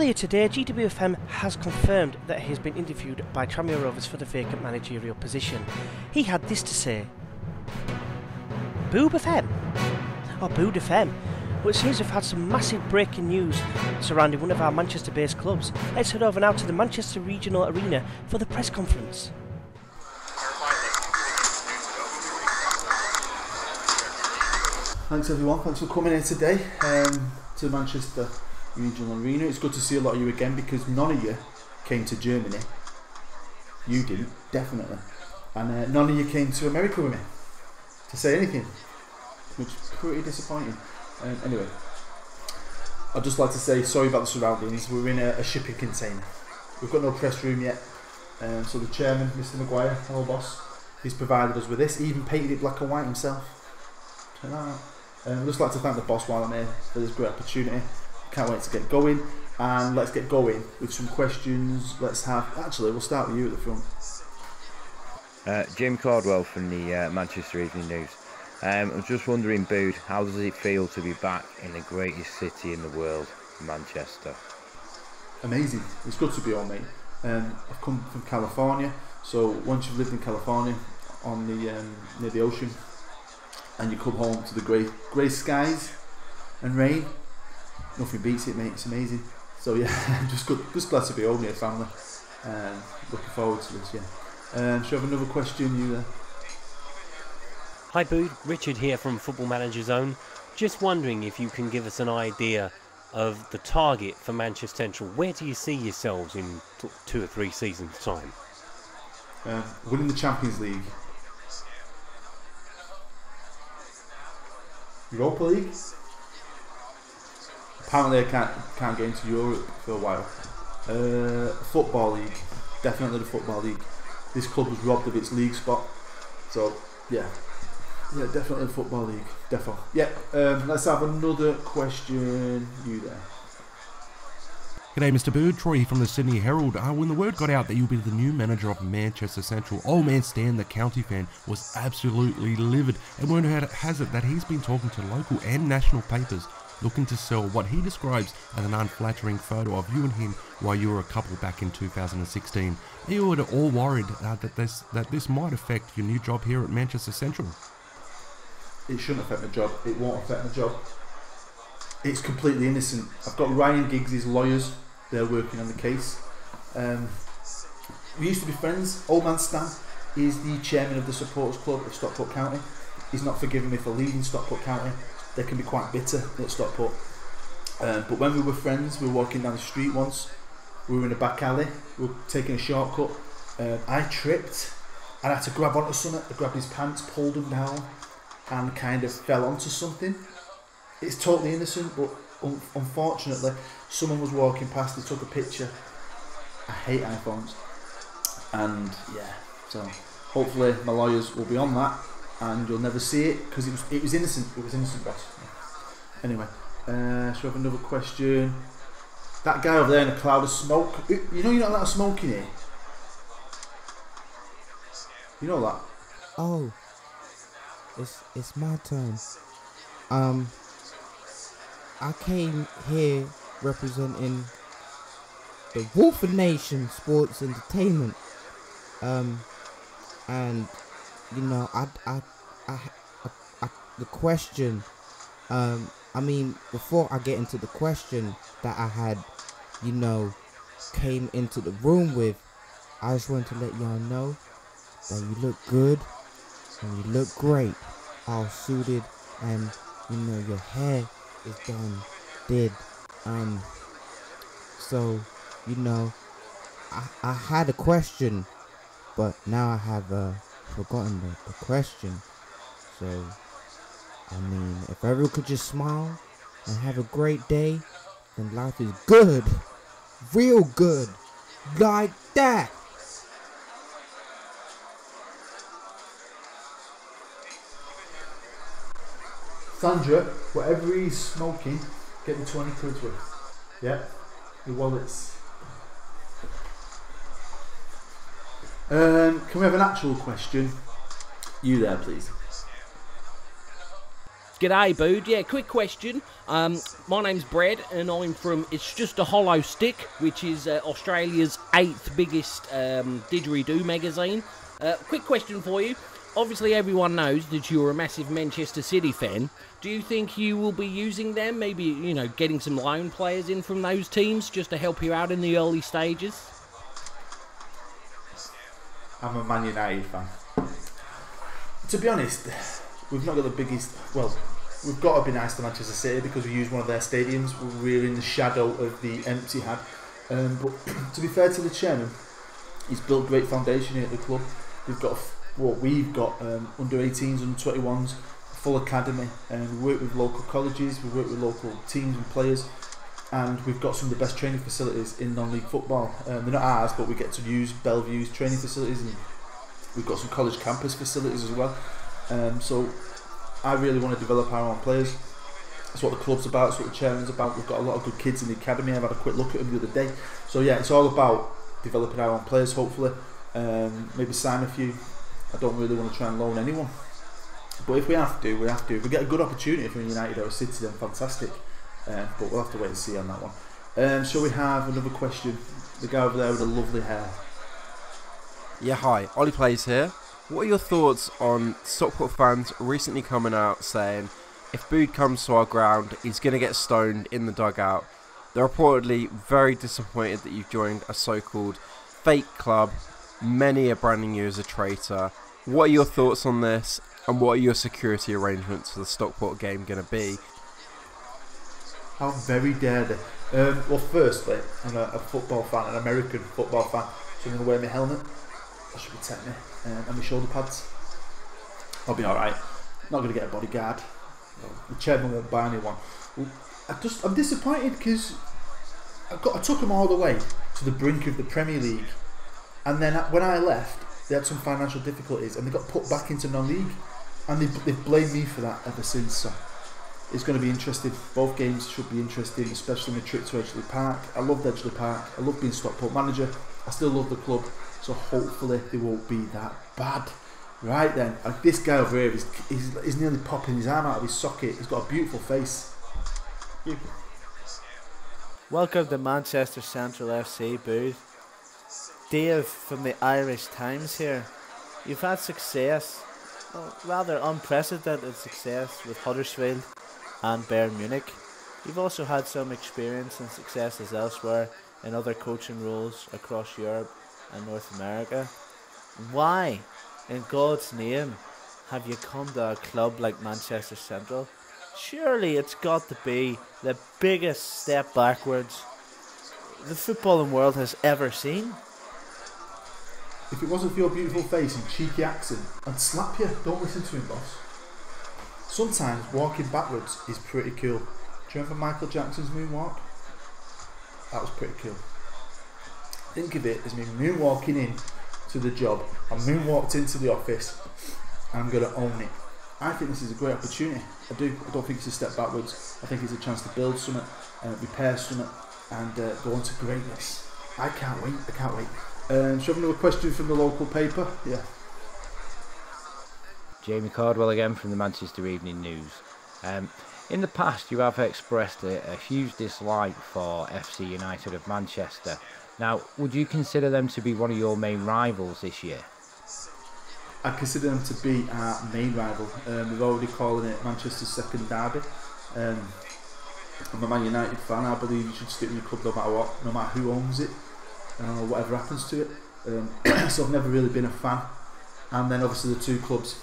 Earlier today, GWFM has confirmed that he has been interviewed by Tranmere Rovers for the vacant managerial position. He had this to say. Boob FM? Or Bood FM? But it seems we've had some massive breaking news surrounding one of our Manchester-based clubs. Let's head over now to the Manchester Regional Arena for the press conference. Thanks everyone, thanks for coming here today to Manchester Regional Arena. It's good to see a lot of you again because none of you came to Germany. You didn't, definitely. And none of you came to America with me to say anything, which is pretty disappointing. Anyway, I'd just like to say sorry about the surroundings. We're in a shipping container. We've got no press room yet. So the chairman, Mr. Maguire, our boss, he's provided us with this. He even painted it black and white himself. Check that out. I'd just like to thank the boss while I'm here for this great opportunity. Can't wait to get going, and let's get going with some questions. We'll start with you at the front. Jim Cardwell from the Manchester Evening News. I was just wondering, Bood, how does it feel to be back in the greatest city in the world, Manchester? Amazing. It's good to be home, mate. I've come from California, so once you've lived in California on the near the ocean, and you come home to the grey skies and rain, nothing beats it, mate. It's amazing. So yeah, just glad to be home here, family. Looking forward to this. Yeah. Should I have another question, you there? Hi Bood, Richard here from Football Manager Zone. Just wondering if you can give us an idea of the target for Manchester Central. Where do you see yourselves in 2 or 3 seasons' time? Winning the Champions League. Europa League? Apparently I can't get into Europe for a while. Football League. Definitely the Football League. This club was robbed of its league spot. So, yeah. Yeah, definitely the Football League. Defo. Yeah, let's have another question. You there. G'day Mr. Bird, Troy from the Sydney Herald. When the word got out that you'll be the new manager of Manchester Central, old man Stan, the county fan, was absolutely livid, and word has it that he's been talking to local and national papers looking to sell what he describes as an unflattering photo of you and him while you were a couple back in 2016. Are you at all worried that this might affect your new job here at Manchester Central? It shouldn't affect my job. It won't affect my job. It's completely innocent. I've got Ryan Giggs' lawyers. They're working on the case. We used to be friends. Old man Stan is the chairman of the supporters club of Stockport County. He's not forgiven me for leaving Stockport County. They can be quite bitter at Stockport. But when we were friends, we were walking down the street once. We were in a back alley. We were taking a shortcut. I tripped. I had to grab onto something. I grabbed his pants, pulled him down, and kind of fell onto something. It's totally innocent, but unfortunately, someone was walking past. They took a picture. I hate iPhones, and yeah. So hopefully my lawyers will be on that, and you'll never see it because it was innocent. It was innocent, boss. Anyway, should I have another question? That guy over there in a cloud of smoke. You know you're not allowed to smoke in here. You know that? Oh, it's my turn. I came here representing the Wolfer Nation Sports Entertainment. And you know, the question. I mean, before I get into the question that I had, you know, came into the room with, I just wanted to let y'all know that you look good and you look great, all suited, and you know your hair is did. So you know, I had a question, but now I have forgotten the question. So I mean, if everyone could just smile and have a great day, then life is good, real good, like that. Sandra, whatever he's smoking, get the 20 quid worth. Yeah, your wallets. Can we have an actual question? You there, please. G'day, Bood. Yeah, quick question. My name's Brad, and I'm from It's Just a Hollow Stick, which is Australia's 8th biggest didgeridoo magazine. Quick question for you. Obviously, everyone knows that you're a massive Manchester City fan. Do you think you will be using them? Maybe, you know, getting some loan players in from those teams just to help you out in the early stages? I'm a Man United fan. To be honest, we've not got the biggest... Well, we've got to be nice to Manchester City because we use one of their stadiums. We're in the shadow of the empty had. But to be fair to the chairman, he's built great foundation here at the club. We've got under 18s, under 21s, full academy, and we work with local colleges, we work with local teams and players, and we've got some of the best training facilities in non-league football. They're not ours, but we get to use Bellevue's training facilities, and we've got some college campus facilities as well. So I really want to develop our own players. That's what the club's about, that's what the chairman's about. We've got a lot of good kids in the academy. I've had a quick look at them the other day. So yeah, it's all about developing our own players, hopefully. Maybe sign a few. I don't really want to try and loan anyone, but if we have to, we have to. If we get a good opportunity from United or City, then fantastic. But we'll have to wait and see on that one. Shall we have another question? The guy over there with the lovely hair. Yeah, hi, Ollie Plays here. What are your thoughts on Stockport fans recently coming out saying if Bood comes to our ground, he's going to get stoned in the dugout? They're reportedly very disappointed that you've joined a so-called fake club. Many are branding you as a traitor. What are your thoughts on this, and what are your security arrangements for the Stockport game going to be? How very dare they? Well, firstly, I'm a football fan, an American football fan, so I'm going to wear my helmet. That should protect me, and my shoulder pads. I'll be alright. Not going to get a bodyguard. The chairman won't buy me one. I'm disappointed because I took them all the way to the brink of the Premier League. And then when I left, they had some financial difficulties and they got put back into non-league, and they've blamed me for that ever since. So it's going to be interesting. Both games should be interesting, especially my trip to Edgeley Park. I loved Edgeley Park. I love being Stockport manager. I still love the club, so hopefully they won't be that bad. Right then, this guy over here, he's nearly popping his arm out of his socket. He's got a beautiful face. Welcome to Manchester Central FC, Bood. Dave from the Irish Times here. You've had success, well, rather unprecedented success with Huddersfield and Bayern Munich. You've also had some experience and successes elsewhere in other coaching roles across Europe and North America. Why, in God's name, have you come to a club like Manchester Central? Surely it's got to be the biggest step backwards the footballing world has ever seen. If it wasn't for your beautiful face and cheeky accent, I'd slap you. Don't listen to him, boss. Sometimes walking backwards is pretty cool. Do you remember Michael Jackson's moonwalk? That was pretty cool. Think of it as me moonwalking in to the job. I moonwalked into the office and I'm going to own it. I think this is a great opportunity. I do. I don't think it's a step backwards. I think it's a chance to build something, repair something, and go on to greatness. I can't wait. I can't wait. So I have another question from the local paper. Yeah. Jamie Cardwell again from the Manchester Evening News. In the past, you have expressed a huge dislike for FC United of Manchester. Now, would you consider them to be one of your main rivals this year? I consider them to be our main rival. We're already calling it Manchester's second derby. I'm a Man United fan. I believe you should stick with your club no matter what, no matter who owns it, whatever happens to it. So I've never really been a fan. And then obviously the two clubs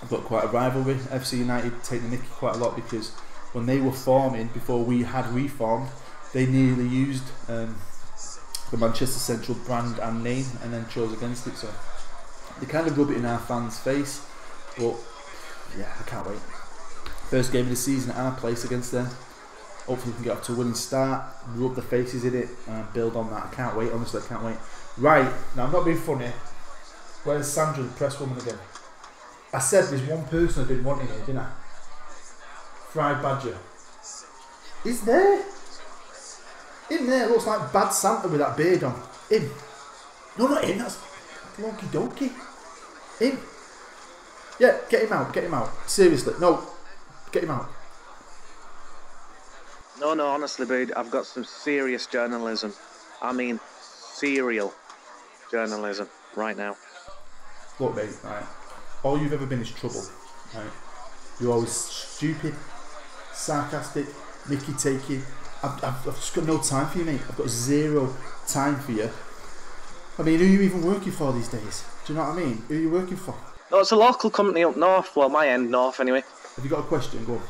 have got quite a rivalry. FC United take the mickey quite a lot because when they were forming, before we had reformed, they nearly used the Manchester Central brand and name and then chose against it. So they kind of rub it in our fans' face. But yeah, I can't wait. First game of the season at our place against them. Hopefully we can get off to a winning start, rub the faces in it and build on that. I can't wait, honestly I can't wait. Right, now I'm not being funny. Where's Sandra, the press woman again? I said there's one person I didn't want in here, didn't I? Fried Badger. He's there. In there, looks like Bad Santa with that beard on. Him. No, not him, that's Loki Doki. Him. Yeah, get him out, get him out. Seriously, no. Get him out. No, honestly, Bede, I've got some serious journalism. I mean, serial journalism right now. Look, mate, right? All you've ever been is trouble, right? You're always stupid, sarcastic, mickey-takey. I've just got no time for you, mate. I've got zero time for you. I mean, who are you even working for these days? Do you know what I mean? Who are you working for? No, it's a local company up north. Well, my end north, anyway. Have you got a question? Go on.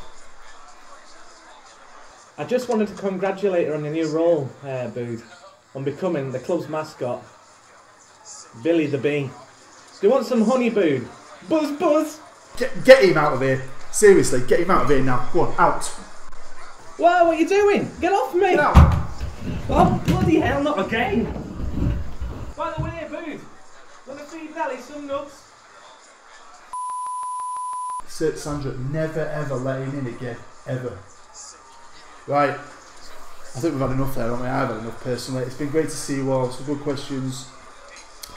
I just wanted to congratulate her on your new role, Booth, on becoming the club's mascot, Billy the Bee. Do you want some honey, Booth? Buzz, buzz! Get him out of here. Seriously, get him out of here now. Go on, out. Whoa, what are you doing? Get off me! Get out. Oh, bloody hell, not again! By the way, Booth, want to feed Nelly some nuts? Sir Sandra, never ever let him in again. Ever. Right. I think we've had enough there, haven't we? I've had enough personally. It's been great to see you all. Some good questions.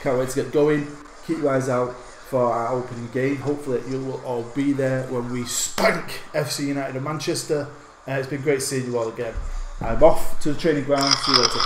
Can't wait to get going. Keep your eyes out for our opening game. Hopefully you will all be there when we spank FC United of Manchester. It's been great seeing you all again. I'm off to the training ground. See you later.